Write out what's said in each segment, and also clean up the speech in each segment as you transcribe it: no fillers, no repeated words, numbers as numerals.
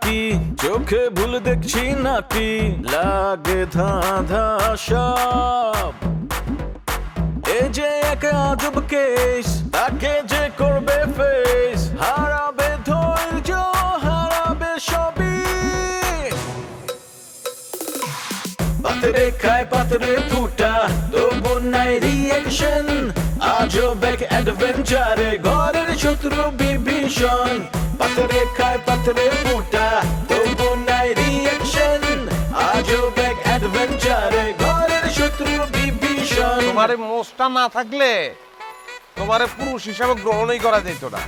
কি চোখে ভুল দেখছি নাকি লাগে ধাঁধা সব এই যে এক আজব কেস তাকে যে করবে ফেস হারাবে ধৈর্য হারাবে সবই পাতরে খায় পাতরে ফুটা তবু নাই রিয়েকশন আজব এক অ্যাডভেঞ্চারে ঘরের শত্রু বিভীষণ পাতরে খায় পাতরে ফুটা তবু নাই রিয়েকশন আজব এক অ্যাডভেঞ্চারে ঘরের শত্রু বিভীষণ। তোমার মোষটা না থাকলে তোমার পুরুষ হিসাবে গ্রহণই করা যেত না।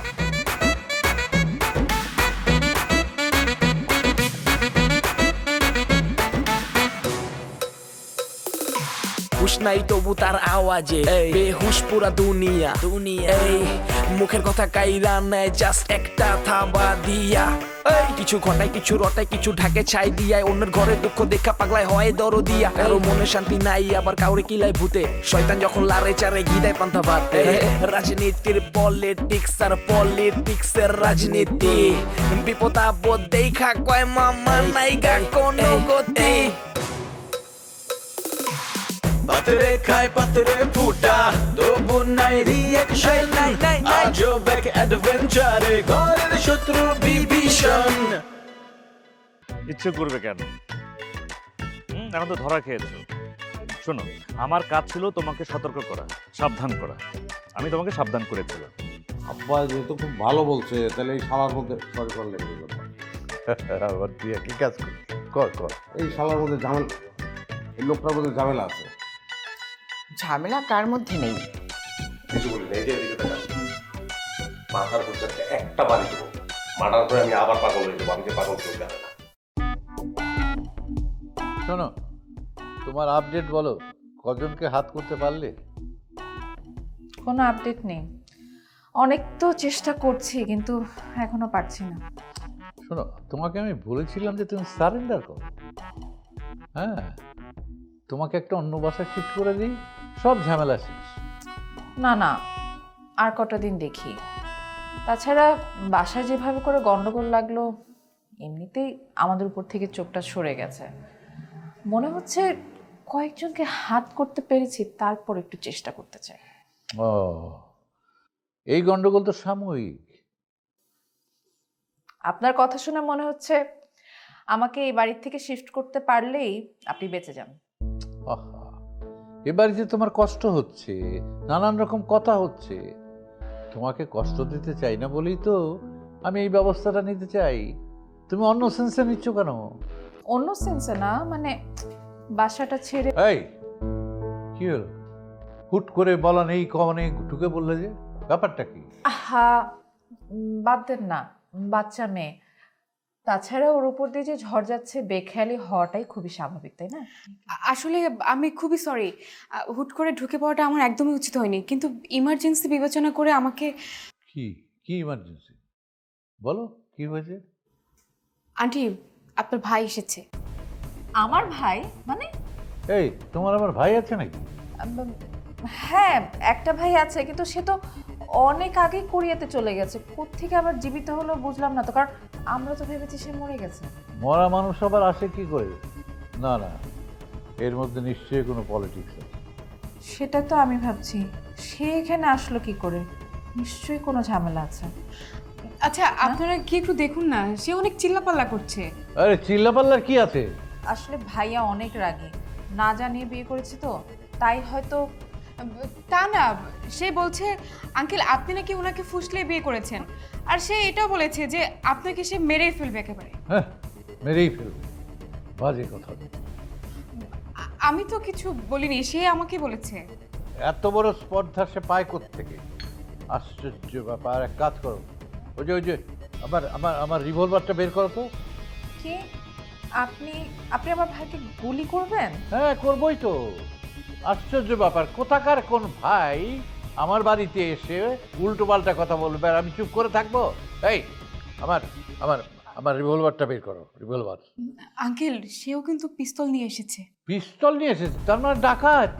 হুশ নাই তবু তার আওয়াজে বেহুশ পুরা দুনিয়া এই মুখের কথা কাইরা নেয় জাস্ট একটা থাবা দিয়া এই কিছু ঘটায় কিছু রটায় কিছু ঢাকে ছাই দিয়ায় অন্যের ঘরে দুঃখ দেখা পাগলায় হয় দরদিয়া কারো মনে শান্তি নাই আবার কাউরে কিলায় ভূতে শয়তান যখন লারে চারে গিদায় পান্তা ভাতে রাজনীতির পলিটিক্স আর পলিটিক্সের রাজনীতি বিপদ আপদ দেখা কয় মামা নাইগা কোনো গতি পাতরে খায় পাতরে ফুটা তবু নাই রিয়েকশন আজব এক অ্যাডভেঞ্চারে ঘরের শত্রু বিভীষণ। ইচ্ছে করবে কেন? এখন তো ধরা খেয়েছো। শোনো, আমার কাজ ছিল তোমাকে সতর্ক করা, সাবধান করা। আমি তোমাকে সাবধান করেছিলাম। আব্বা যেহেতু খুব ভালো বলছে তাহলে এই শালার মধ্যে সরি করলে আবার তুই একই কাজ কর কর কর এই শালার মধ্যে ঝামেলা, এই লোকটার মধ্যে ঝামেলা আছে। ঝামেলা কার মধ্যে নেই? কিছু বলি না, এই যে এদিকে তাকা। মাথার উপর একটা বাড়ি দেবো, মার্ডার করে আমি আবার পাগল হয়ে যাবো। আমি যে পাগল কেউ জানে না। শোনো, তোমার আপডেট বলো, কজনকে হাত করতে পারলে? কোনো আপডেট নেই। অনেক তো চেষ্টা করছি কিন্তু এখনো পারছি না। শোনো, তোমাকে আমি বলেছিলাম যে তুমি সারেন্ডার করো। হ্যাঁ, তোমাকে একটা অন্য বাসায় শিফট করে দিই, সব ঝামেলা শেষ। না না, আর কটা দিন দেখি। তাছাড়া বাসায় যেভাবে করে গন্ডগোল লাগলো, এমনিতেই আমাদের উপর থেকে চোখটা সরে গেছে। মনে হচ্ছে কয়েকজনকে হাত করতে পেরেছি, তারপর একটু চেষ্টা করতে চাই। ও, এই গন্ডগোল তো সাময়িক। আপনার কথা শুনে মনে হচ্ছে আমাকে এই বাড়ির থেকে শিফট করতে পারলেই আপনি বেঁচে যান। আহা, এ বাড়িতে তোমার কষ্ট হচ্ছে, নানান রকম কথা হচ্ছে। তোমাকে কষ্ট দিতে চাই না বলেই তো আমি এই ব্যবস্থাটা নিতে চাই। তুমি অন্য সেন্সে নিচ্ছ কেন? অন্য সেন্সে না, মানে বাসাটা ছেড়ে। এই কি হলো? হুট করে বলা নেই কনে ঢুকে বললে যে, ব্যাপারটা কি? আহা, বাদ দেন না, বাচ্চা মেয়ে। তাছাড়া ওর উপর দিয়ে যে ঝড় যাচ্ছে, বেখেয়ালি হওয়াটাই খুবই স্বাভাবিক, তাই না? আসলে আমি খুবই সরি, হুট করে ঢুকে পড়াটা আমার একদমই উচিত হয়নি, কিন্তু ইমার্জেন্সি বিবেচনা করে আমাকে। কি কি ইমার্জেন্সি? বলো কি হয়েছে? আন্টি, আপনার ভাই এসেছে। আমার ভাই মানে? এই, তোমার আমার ভাই আছে নাকি? হ্যাঁ, একটা ভাই আছে, কিন্তু সে তো অনেক আগে কোরিয়াতে চলে গেছে। কোত্থেকে আবার জীবিত হলো বুঝলাম না তো, কারণ আমরা তো ভেবেছি সে মরে গেছে। মরা মানুষ আবার আসে কি করে? না না, এর মধ্যে নিশ্চয়ই কোনো পলিটিক্স আছে। সেটা তো আমি ভাবছি, সে এখানে আসলো কি করে? নিশ্চয়ই কোনো ঝামেলা আছে। আচ্ছা, আপনারা কি একটু দেখুন না, সে অনেক চিল্লাপাল্লা করছে। আরে চিল্লাপাল্লার কি আছে? আসলে ভাইয়া অনেক রাগী, না জানিয়ে বিয়ে করেছে তো, তাই হয়তো। তা না, সে বলছে আঙ্কেল আপনি নাকি ওনাকে ফুসলে বিয়ে করেছেন, আর সে এটাও বলেছে যে আপনাকে সে মেরেই ফেলবে একেবারে। হ্যাঁ, মেরেই ফেলবে। বাজে কথা। আমি তো কিছু বলিনি, সে আমাকে বলেছে। এত বড় স্পর্ধা সে পায় কোত্থেকে? আশ্চর্য ব্যাপার। এক কাজ করো, ওই যে আমার আমার আমার রিভলভারটা বের করো তো। কি? আপনি আপনি আমার ভাইকে গুলি করবেন? হ্যাঁ, করবোই তো। আশ্চর্য ব্যাপার, কোথাকার কোন ভাই আমার বাড়িতে এসে উল্টো পাল্টা কথা বলবে আর আমি চুপ করে থাকবো? এই, আমার আমার আমার রিভলভারটা বের করো। রিভলভার। আঙ্কেল, সেও কিন্তু পিস্তল নিয়ে এসেছে। পিস্তল নিয়ে এসেছে? তার মানে ডাকাত।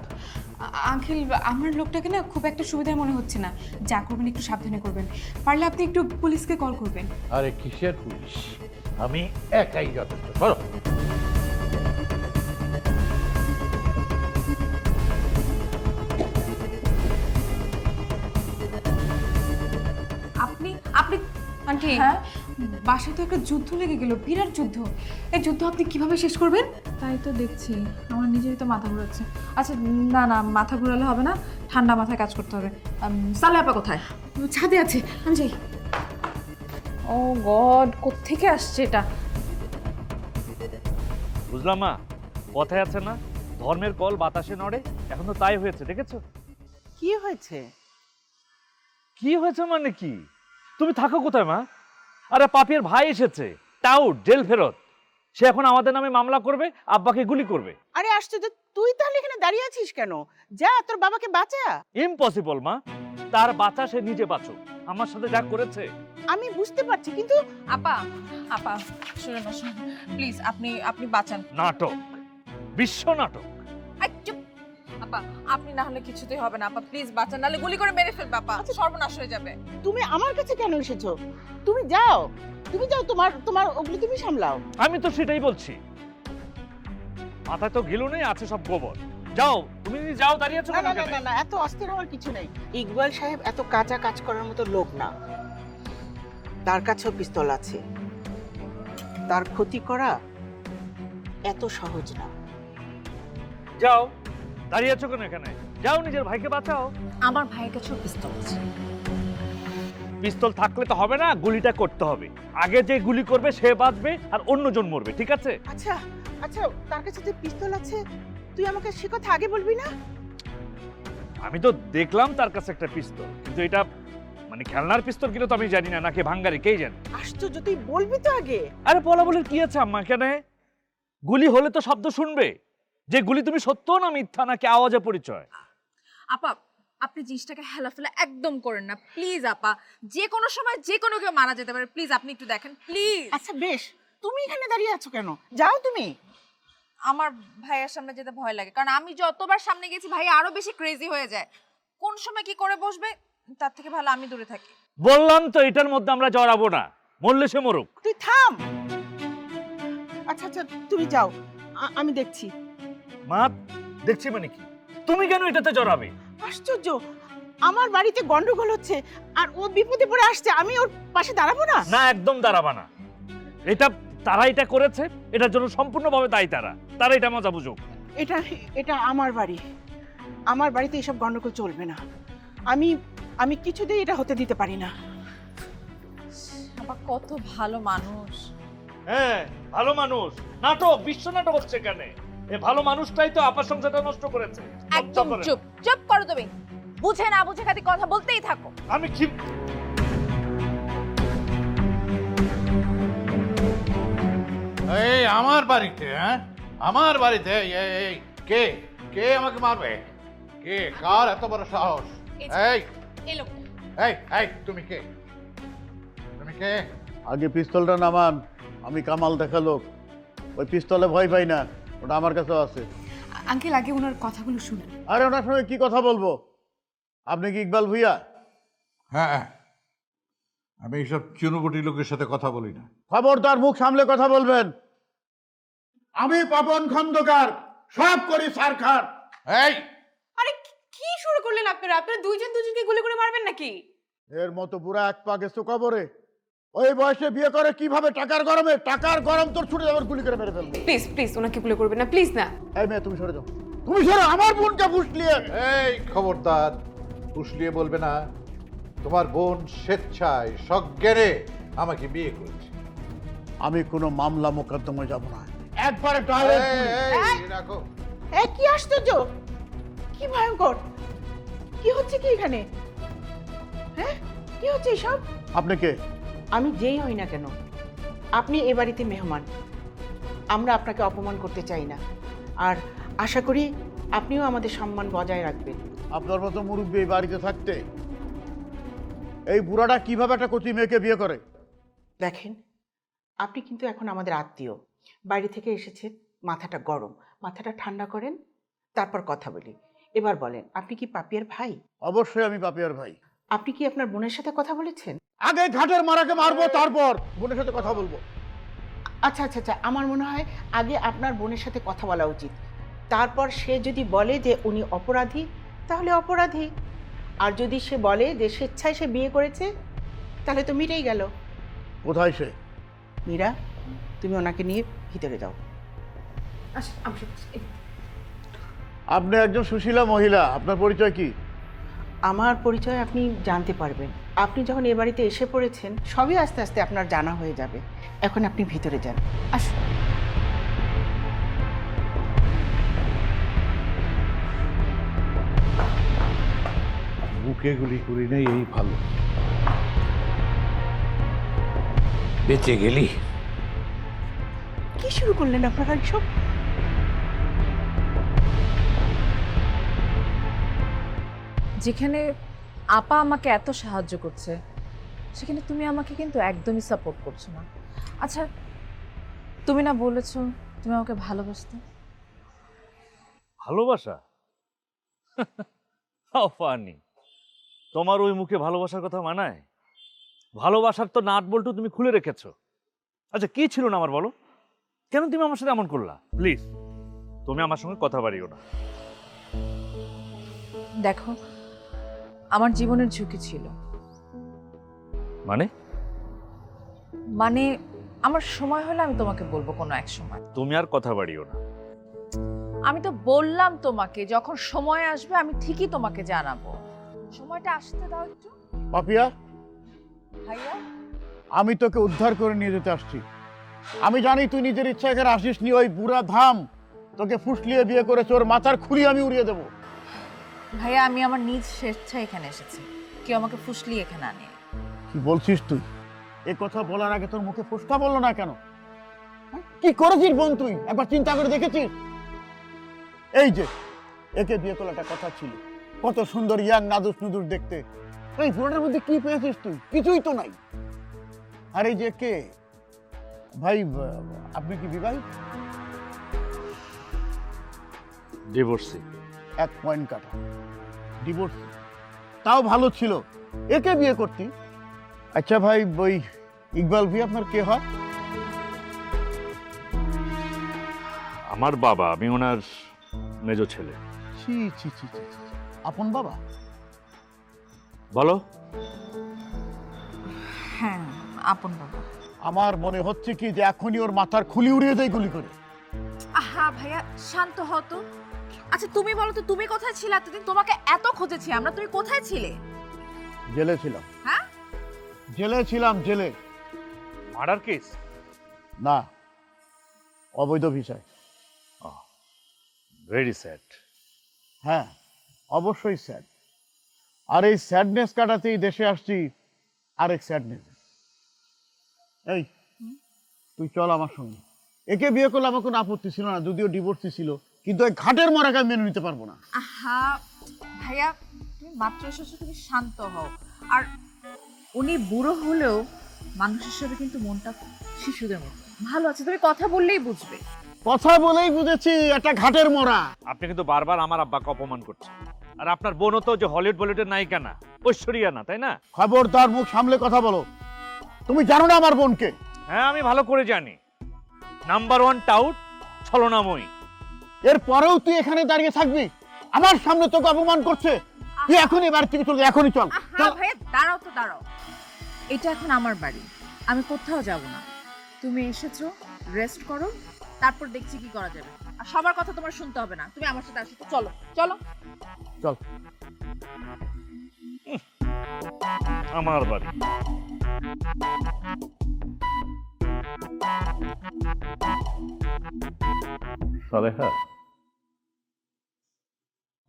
আঙ্কেল, আমার লোকটাকে না খুব একটা সুবিধার মনে হচ্ছে না। যা করবেন একটু সাবধানে করবেন, পারলে আপনি একটু পুলিশকে কল করবেন। আরে কিসের পুলিশ? আমি একাই যথেষ্ট। বলো। আপনি আপনি আন্টি হ্যাঁ? বাসায় তো একটা যুদ্ধ লেগে গেল, বিরাট যুদ্ধ। এই যুদ্ধ আপনি কিভাবে শেষ করবেন? তাই তো দেখছি, আমার নিজেরই তো মাথা ঘুরাচ্ছে। আচ্ছা না না, মাথা ঘুরালে হবে না, ঠান্ডা মাথায় কাজ করতে হবে। সালে আপা কোথায়? ছাদে আছে, আমি যাই। ও গড, কোত্থেকে আসছে এটা? বুঝলাম মা, কথায় আছে না, ধর্মের কল বাতাসে নড়ে, এখন তো তাই হয়েছে, দেখেছো? কি হয়েছে? কি হয়েছে মানে কি? তুমি থাকো কোথায় মা? আরে পাপিয়ার ভাই এসেছে, টাউট জেল ফেরত। সে এখন আমাদের নামে মামলা করবে, আব্বাকে গুলি করবে। আরে আশ্চর্য, তুই তাহলে এখানে দাঁড়িয়ে আছিস কেন? যা তোর বাবাকে বাঁচা। ইম্পসিবল মা, তার বাঁচা সে নিজে বাঁচুক। আমার সাথে যা করেছে। আমি বুঝতে পারছি, কিন্তু আপা আপা শুনুন না, শুনুন প্লিজ, আপনি আপনি বাঁচান। নাটক, বিশ্ব নাটক। আই, চুপ। আপা আপনি না হলে কিছুতেই হবে না, আপা প্লিজ বাঁচান, নাহলে গুলি করে মেরে ফেলবে আপা, সর্বনাশ হয়ে যাবে। তুমি আমার কাছে কেন এসেছো? তুমি যাও, তুমি যাও, তোমার তোমার ওগুলো তুমি সামলাও। আমি তো সেটাই বলছি, মাথায় তো গিলু নেই, আছে সব গোবর। যাও, তুমি যাও, দাঁড়িয়ে আছো না কেন? না না না না, এত অস্থির হওয়ার কিছু নেই। ইকবাল সাহেব এত কাঁচা কাজ করার মতো লোক না, তার কাছেও পিস্তল আছে। তার ক্ষতি করা এত সহজ না। যাও, দাঁড়িয়ে আছো কেন এখানে? যাও, নিজের ভাইকে বাঁচাও। আমার ভাইয়ের কাছেও পিস্তল আছে। পিস্তল থাকলে তো হবে না, গুলিটা করতে হবে। আগে যে গুলি করবে সে বাঁচবে আর অন্যজন মরবে, ঠিক আছে? আচ্ছা আচ্ছা, তার কাছে যে পিস্তল আছে, তুই আমাকে সে কথা আগে বলবি না? আমি তো দেখলাম তার কাছে একটা পিস্তল, কিন্তু এটা মানে খেলনার পিস্তল কিনা তো আমি জানি না, নাকি ভাঙ্গারি, কেই জানে। আশ্চর্য, তুই বলবি তো আগে। আরে বলা বলার কি আছে আম্মা, কেন? গুলি হলে তো শব্দ শুনবে, যে গুলি তুমি সত্য না মিথ্যা নাকি আওয়াজে পরিচয়। আপা আপনি জিনিসটাকে হেলাফেলা একদম করেন না প্লিজ আপা, যে কোনো সময় যে কোনো কেউ মারা যেতে পারে, প্লিজ আপনি একটু দেখেন প্লিজ। আচ্ছা বেশ, তুমি এখানে দাঁড়িয়ে আছো কেন? যাও তুমি। আমার ভাইয়ের সামনে যেতে ভয় লাগে, কারণ আমি যতবার সামনে গেছি ভাই আরো বেশি ক্রেজি হয়ে যায়, কোন সময় কি করে বসবে, তার থেকে ভালো আমি দূরে থাকি। বললাম তো এটার মধ্যে আমরা জড়াবো না, মরলে সে মরুক। তুই থাম। আচ্ছা আচ্ছা, তুমি যাও, আমি দেখছি। মা, দেখছি মানে কি? তুমি কেন এটাতে জড়াবে? আশ্চর্য, আমার বাড়িতে গন্ডগোল হচ্ছে আর ও বিপদে পড়ে আসছে, আমি ওর পাশে দাঁড়াবো না? না, একদম দাঁড়াবা না। এটা তারা এটা করেছে, এটার জন্য সম্পূর্ণভাবে দায়ী তারা এটা মজা বুঝুক। এটা এটা আমার বাড়ি, আমার বাড়িতে এসব গন্ডগোল চলবে না। আমি আমি কিছুতেই এটা হতে দিতে পারি না। আপা কত ভালো মানুষ। হ্যাঁ, ভালো মানুষ। নাটক, বিশ্ব নাটক হচ্ছে কেন? এই ভালো মানুষটাই তো আপনার সংসারটা নষ্ট করেছে। একদম চুপ, চুপ করো তুমি, বুঝে না বুঝে খালি কথা বলতেই থাকো। আমি কি এই আমার বাড়িতে, হ্যাঁ আমার বাড়িতে, এই এই, এই কে কে আমাকে মারবে? কে, কার এত বড় সাহস? এই এই লোকটা। এই এই, তুমি কে? তুমি কে? আগে পিস্তলটা নামান, আমি কামাল দেখা লোক। ওই পিস্তলে ভয় পাই না, ওটা আমার কাছেও আছে। আঙ্কেল আগে ওনার কথাগুলো শুনেন। আরে ওনার সঙ্গে কি কথা বলবো? আপনি কি ইকবাল ভুইয়া? হ্যাঁ, আমি এইসব চুনুবুটি লোকের সাথে কথা বলি না। খবরদার, মুখ সামলে কথা বলবেন। আমি পাপন খন্দকার, সব করি সারখার। এই আরে কি শুরু করলেন আপনারা? আপনারা দুইজন দুজনকে গুলি করে মারবেন নাকি? এর মতো বুড়া এক পা গেছো কবরে। ওই বয়সে বিয়ে করে কিভাবে? টাকার গরমে, টাকার গরম তোর ছুটে যাবার, গুলি করে মেরে ফেলবো। প্লিজ প্লিজ ওনাকে গুলি করবেন না, প্লিজ না। এই মেয়ে, তুমি সরে যাও, তুমি সরে। আমার বোনকে ফুসলিয়ে। এই খবরদার, ফুসলিয়ে বলবে না। তোমার বোন স্বেচ্ছায় সজ্ঞানে আমাকে বিয়ে করেছে। আমি কোনো মামলা মোকদ্দমায় যাব না, একবারে এই, ডাইরেক্ট। এই, রাখো। এ কি আশ্চর্য, কি ভয়ঙ্কর! কি হচ্ছে কি এখানে? হ্যাঁ, কি হচ্ছে এসব? আপনি কে? আমি যেই হই না কেন, আপনি এ বাড়িতে মেহমান। আমরা আপনাকে অপমান করতে চাই না, আর আশা করি আপনিও আমাদের সম্মান বজায় রাখবেন। আপনার মতো মুরব্বী এই বাড়িতে থাকতে এই বুড়াটা কিভাবে একটা কচি মেয়েকে বিয়ে করে? দেখেন, আপনি কিন্তু এখন আমাদের আত্মীয়, বাইরে থেকে এসেছেন, মাথাটা গরম, মাথাটা ঠান্ডা করেন, তারপর কথা বলি। এবার বলেন, আপনি কি পাপিয়ার ভাই? অবশ্যই আমি পাপিয়ার ভাই। আপনি কি আপনার বোনের সাথে কথা বলেছেন? আগে ঘাটের মারাকে মারবো, তারপর বোনের সাথে কথা বলবো। আচ্ছা আচ্ছা আচ্ছা, আমার মনে হয় আগে আপনার বোনের সাথে কথা বলা উচিত। তারপর সে যদি বলে যে উনি অপরাধী, তাহলে অপরাধী। আর যদি সে বলে যে স্বেচ্ছায় সে বিয়ে করেছে, তাহলে তো মিটেই গেল। কোথায় সে? মীরা, তুমি ওনাকে নিয়ে ভিতরে যাও। আপনি একজন সুশীলা মহিলা, আপনার পরিচয় কি? আমার পরিচয় আপনি জানতে পারবেন। আপনি যখন এ বাড়িতে এসে পড়েছেন, সবই আস্তে আস্তে আপনার জানা হয়ে যাবে। এখন আপনি ভিতরে যান, আসুন। বুকে গুলি করি নাই, এই ভালো। বেঁচে গেলি। কি শুরু করলেন আপনারা সব? যেখানে আপা আমাকে এত সাহায্য করছে, সেখানে তুমি আমাকে কিন্তু একদমই সাপোর্ট করছো না। আচ্ছা, তুমি না বলেছো তুমি আমাকে ভালোবাসতে? ভালোবাসা? How funny! তোমার ওই মুখে ভালোবাসার কথা মানায়? ভালোবাসার তো নাট বল্টু তুমি খুলে রেখেছো। আচ্ছা, কি ছিল না আমার বলো? কেন তুমি আমার সাথে এমন করলা? প্লিজ, তুমি আমার সঙ্গে কথা বাড়িও না। দেখো, আমার জীবনের ঝুঁকি ছিল। মানে? মানে আমার সময় হলে আমি তোমাকে বলবো কোনো এক সময়। তুমি আর কথা বাড়িও না। আমি তো বললাম তোমাকে, যখন সময় আসবে আমি ঠিকই তোমাকে জানাবো। সময়টা আসতে দাও একটু। পাপিয়া, ভাইয়া, আমি তোকে উদ্ধার করে নিয়ে যেতে আসছি। আমি জানি তুই নিজের ইচ্ছা এখানে আসিস নি। ওই বুড়া ধাম তোকে ফুসলিয়ে বিয়ে করেছে, ওর মাথার খুলি আমি উড়িয়ে দেবো। ভাইয়া, আমি আমার নিজ স্বেচ্ছায় এখানে এসেছি, কেউ আমাকে ফুসলি এখানে আনে। কি বলছিস তুই? এ কথা বলার আগে তোর মুখে ফুসকা বললো না কেন? হ্যাঁ? কি করেছিস বোন তুই? একবার চিন্তা করে দেখেছিস? এই যে একে বিয়ে করলে একটা কথা ছিল, কত সুন্দর ইয়াং নাদুস নুদুস দেখতে। এই পুরোটার মধ্যে কি পেয়েছিস তুই? কিছুই তো নাই। আর এই যে কে ভাই, আপনি কি বিবাহিত? ডিভোর্সি। 1 পয়েন্ট কাটা। ডিভোর্স তাও ভালো ছিল, একে বিয়ে করতি। আচ্ছা ভাই, ওই ইকবাল ভাই আপনার কে হয়? আমার বাবা, আমি ওনার মেজো ছেলে। ছি ছি ছি ছি ছি। আপন বাবা? বলো। হ্যাঁ, আপন বাবা। আমার মনে হচ্ছে কি যে এখনই ওর মাথার খুলি উড়িয়ে দেয় গুলি করে। আহা ভাইয়া, শান্ত হও তো। আচ্ছা তুমি বলো তো, তুমি কোথায় ছিলে এতদিন? তোমাকে এত খুঁজেছি আমরা, তুমি কোথায় ছিলে? জেলে ছিলাম। হ্যাঁ? জেলে ছিলাম, জেলে। Murder case? না, অবৈধ ভিসায়। Very sad. হ্যাঁ, অবশ্যই স্যাড। আর এই স্যাডনেস কাটাতেই দেশে আসছি আরেক স্যাডনেস। এই তুই চল আমার সঙ্গে। একে বিয়ে করলে আমার কোনো আপত্তি ছিল না, যদিও ডিভোর্সই ছিল, কিন্তু ওই ঘাটের মরাকে আমি মেনে নিতে পারবো না। আহা ভাইয়া, তুমি মাত্র এসেছো, তুমি শান্ত হও। আর উনি বুড়ো হলেও মানুষ হিসেবে কিন্তু মনটা শিশুদের মতো ভালো আছে, তুমি কথা বললেই বুঝবে। কথা বলেই বুঝেছি একটা ঘাটের মরা। আপনি কিন্তু বারবার আমার আব্বাকে অপমান করছেন। আর আপনার বোনও তো যে হলিউড বলিউডের নায়িকা না, ঐশ্বরিয়া না, তাই না? খবরদার, মুখ সামলে কথা বলো। তুমি জানো না আমার বোনকে? হ্যাঁ, আমি ভালো করে জানি। নাম্বার 1 টাউট, ছলনাময়ী। এর পরেও তুই এখানে দাঁড়িয়ে থাকবি? আমার সামনে তোকে অপমান করছে। তুই এখনই বাড়ি থেকে চল, এখনই চল। আহা ভাইয়া, দাঁড়াও তো, দাঁড়াও। এটা এখন আমার বাড়ি, আমি কোথাও যাব না। তুমি এসেছো, রেস্ট করো, তারপর দেখছি কি করা যাবে। আর সবার কথা তোমার শুনতে হবে না, তুমি আমার সাথে আসো তো। চলো চলো চল। আমার বাড়ি। সালেহা,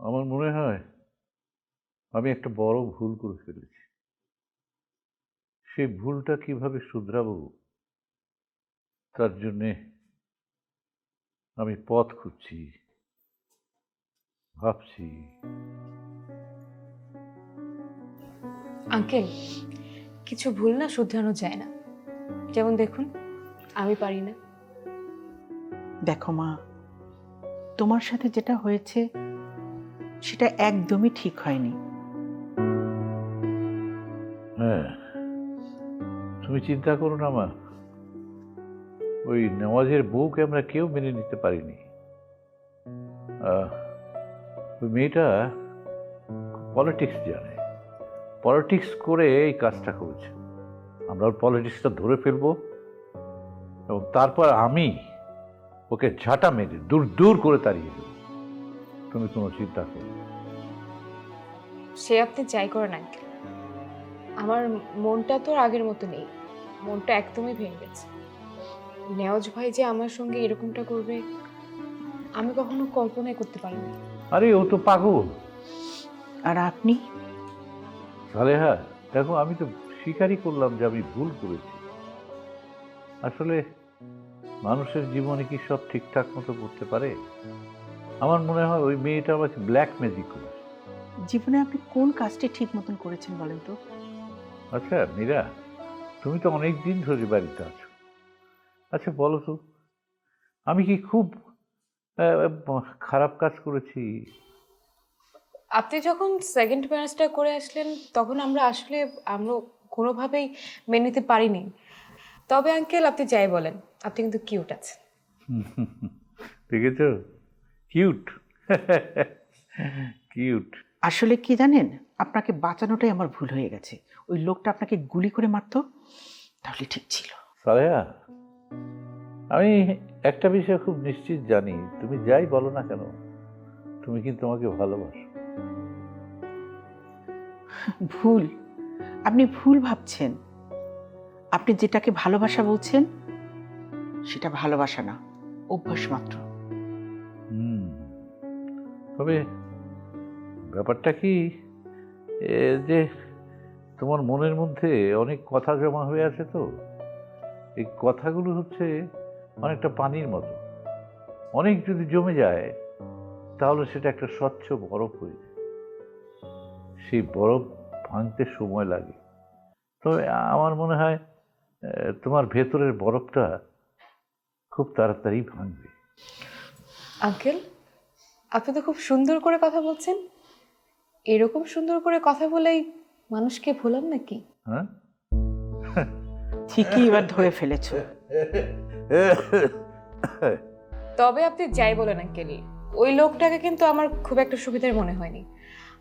আমার মনে হয় আমি একটা বড় ভুল করে ফেলেছি। সেই ভুলটা কিভাবে শুধরাবো তার জন্যে আমি পথ খুঁজছি, ভাবছি। আঙ্কেল, কিছু ভুল না শুধরানো যায় না। যেমন দেখুন, আমি পারি না। দেখো মা, তোমার সাথে যেটা হয়েছে সেটা একদমই ঠিক হয়নি। হ্যাঁ, তুমি চিন্তা করো না মা, ওই নেওয়াজের বউকে আমরা কেউ মেনে নিতে পারিনি। ওই মেয়েটা পলিটিক্স জানে, পলিটিক্স করে এই কাজটা করেছে। আমরা ওর পলিটিক্সটা ধরে ফেলবো এবং তারপর আমি ওকে ঝাঁটা মেরে দূর দূর করে তাড়িয়ে দেবো। তুমি কোনো চিন্তা করো না। সে আপনি যাই করেন আঙ্কেল, আমার মনটা তো আর আগের মতো নেই, মনটা একদমই ভেঙে গেছে। নেওয়াজ ভাই যে আমার সঙ্গে এরকমটা করবে আমি কখনো কল্পনাই করতে পারিনি। আরে ও তো পাগল। আর আপনি? সালেহা দেখো, আমি তো স্বীকারই করলাম যে আমি ভুল করেছি। আসলে মানুষের জীবনে কি সব ঠিকঠাক মতো করতে পারে? আমার মনে হয় ওই মেয়েটা আমাকে ব্ল্যাক ম্যাজিক করেছে। জীবনে আপনি কোন কাজটি ঠিক মতন করেছেন বলেন তো? আচ্ছা মীরা, তুমি তো অনেক দিন ধরে বাড়িতে আছো। আচ্ছা বলো তো, আমি কি খুব খারাপ কাজ করেছি? আপনি যখন সেকেন্ড ম্যারেজটা করে আসলেন তখন আমরা কোনোভাবেই মেনে নিতে পারিনি। তবে আঙ্কেল আপনি যাই বলেন, আপনি কিন্তু কিউট আছেন। দেখেছ, কিউট কিউট। আসলে কি জানেন, আপনাকে বাঁচানোটাই আমার ভুল হয়ে গেছে। ওই লোকটা আপনাকে গুলি করে মারতো, তাহলে ঠিক ছিল। সালেহা, আমি একটা বিষয় খুব নিশ্চিত জানি, তুমি যাই বলো না কেন তুমি কিন্তু আমাকে ভালোবাসো। ভুল, আপনি ভুল ভাবছেন। আপনি যেটাকে ভালোবাসা বলছেন সেটা ভালোবাসা না, অভ্যাস মাত্র। তবে ব্যাপারটা কি যে তোমার মনের মধ্যে অনেক কথা জমা হয়ে আছে, তো এই কথাগুলো হচ্ছে অনেকটা পানির মতো। অনেক যদি জমে যায় তাহলে সেটা একটা স্বচ্ছ বরফ হয়ে যায়। সেই বরফ ভাঙতে সময় লাগে। তবে আমার মনে হয় তোমার ভেতরের বরফটা খুব তাড়াতাড়ি ভাঙবে। আঙ্কেল আপনি তো খুব সুন্দর করে কথা বলছেন। এরকম সুন্দর করে কথা বলেই মানুষকে ভোলান নাকি? হ্যাঁ, ঠিকই এবার ধরে ফেলেছ। তবে আপনি যাই বলেন আঙ্কেল, ওই লোকটাকে কিন্তু আমার খুব একটা সুবিধার মনে হয়নি।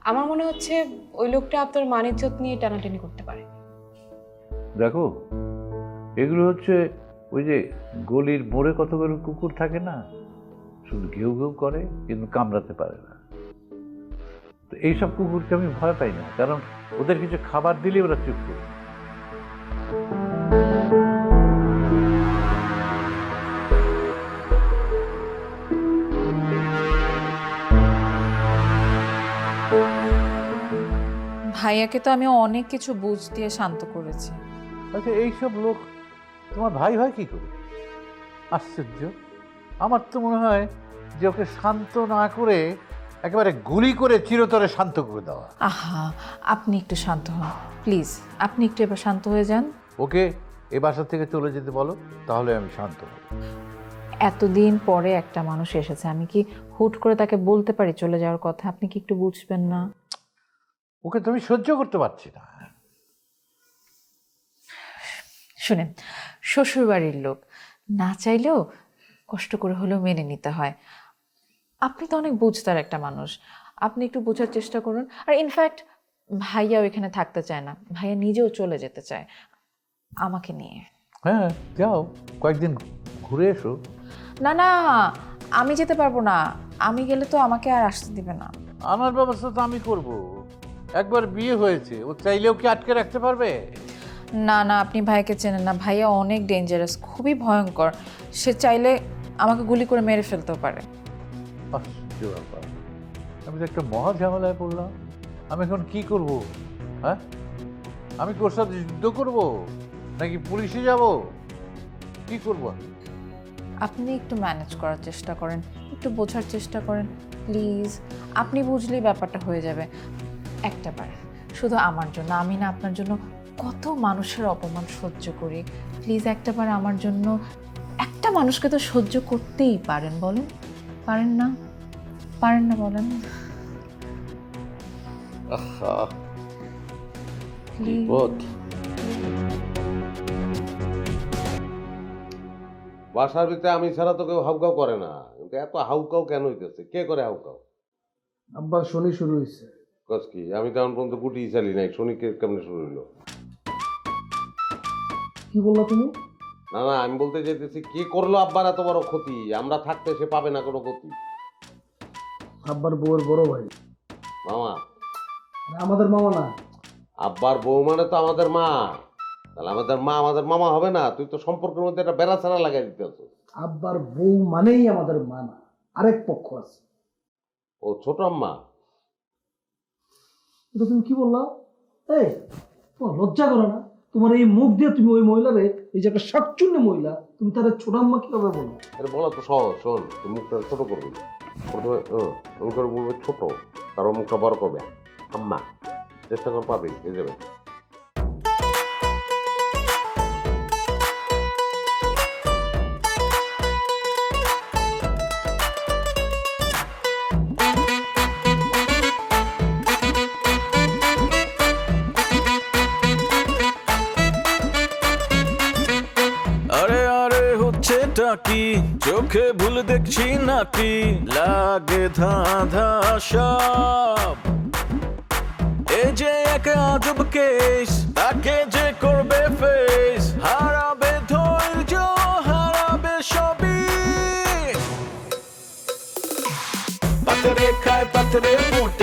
আমার মনে হচ্ছে ওই লোকটা আপনার মান ইজ্জত নিয়ে টানাটানি করতে পারে। দেখো, এগুলো হচ্ছে ওই যে গলির মোড়ে কতগুলো কুকুর থাকে না, শুধু ঘেউ ঘেউ করে কিন্তু কামড়াতে পারে না। তো এইসব কুকুরকে আমি ভয় পাই না, কারণ ওদের কিছু খাবার দিলে ওরা চুপ করে। ভাইয়াকে তো আমি অনেক কিছু বুঝ দিয়ে শান্ত করেছি। আচ্ছা, এইসব লোক তোমার ভাই হয় কি করে? আশ্চর্য। আমার তো মনে হয় যে ওকে শান্ত না করে একেবারে গুলি করে চিরতরে শান্ত করে দেওয়া। আহা, আপনি একটু শান্ত হন প্লিজ, আপনি একটু এবার শান্ত হয়ে যান। ওকে এ বাসা থেকে চলে যেতে বলো, তাহলে আমি শান্ত হব। এতদিন পরে একটা মানুষ এসেছে, আমি কি হুট করে তাকে বলতে পারি চলে যাওয়ার কথা? আপনি কি একটু বুঝবেন না? ওকে তুমি সহ্য করতে পারছি না। শুনেন, শ্বশুরবাড়ির লোক না চাইলেও কষ্ট করে হলেও মেনে নিতে হয়। আপনি তো অনেক বুঝতার একটা মানুষ, আপনি একটু বোঝার চেষ্টা করুন। আর ইনফ্যাক্ট ভাইয়াও এখানে থাকতে চায় না, ভাইয়া নিজেও চলে যেতে চায় আমাকে নিয়ে। হ্যাঁ যাও, কয়েকদিন ঘুরে এসো। না না, আমি যেতে পারবো না, আমি গেলে তো আমাকে আর আসতে দিবে না। আনার ব্যবস্থা তো আমি করব। একবার বিয়ে হয়েছে, ও চাইলেও কি আটকে রাখতে পারবে? না না, আপনি ভাইকে চেনেন না, ভাইয়া অনেক ডেঞ্জারাস, খুবই ভয়ঙ্কর। সে চাইলে আমাকে গুলি করে মেরে ফেলতেও পারে। আশ্চর্য ব্যাপার, আমি তো একটা মহা ঝামেলায় পড়লাম। আমি এখন কি করব? হ্যাঁ, আমি কি ওর সাথে যুদ্ধ করব নাকি পুলিশে যাব? কি করব? আপনি একটু ম্যানেজ করার চেষ্টা করেন, একটু বোঝার চেষ্টা করেন প্লিজ। আপনি বুঝলেই ব্যাপারটা হয়ে যাবে। একটাবার শুধু আমার জন্য, আমি না আপনার জন্য কত মানুষের অপমান সহ্য করি। প্লিজ একটাবার আমার জন্য, একটা মানুষকে তো সহ্য করতেই পারেন, বলেন পারেন না? পারেন না বলেন প্লিজ। বাসার ভিতরে আমি ছাড়া তো কেউ হাউকাউ করে না, কিন্তু এত হাউকাউ কেন হইতেছে? কে করে হাউকাউ? আব্বা শনি শুরু হয়েছে। কস কি? আমি তেমন পর্যন্ত গুটি চালি নাই, শনি কেমনে শুরু হইলো? কি বললা তুমি? না না, আমি বলতে চাইতেছি কে করলো আব্বার এত বড় ক্ষতি? আমরা থাকতে সে পাবে না কোনো ক্ষতি। আব্বার বউয়ের বড় ভাই। মামা? আমাদের মামা না। আব্বার বউ মানে তো আমাদের মা, তাহলে আমাদের মা আমাদের মামা হবে না? তুই তো সম্পর্কের মধ্যে একটা বেড়া ছাড়া লাগাই দিতে আছো। আব্বার বউ মানেই আমাদের মা না, আরেক পক্ষ আছে। ও ছোট আম্মা? এটা তুমি কি বললা? এই তোমার লজ্জা করে না? তোমার এই মুখ দিয়ে তুমি ওই মহিলারে, এই যে একটা শাকচুন্নি মহিলা, তুমি তার ছোট আম্মা কিভাবে বলো? আরে বলা তো সহজ, শোন তুই মুখটা ছোট করবি, প্রথমে আমি করে বলবে ছোট, তারপর মুখটা বড় করবে আম্মা। চেষ্টা কর, পাবি, হয়ে যাবে। আরে আরে হচ্ছেটা কি? চোখে ভুল দেখছি নাকি? লাগে ধাঁধা সব। এই যে এক আজব কেস, তাকে যে করবে ফেস, হারাবে ধৈর্য, হারাবে সবই। পাথরে খায় পাথরে ফুটে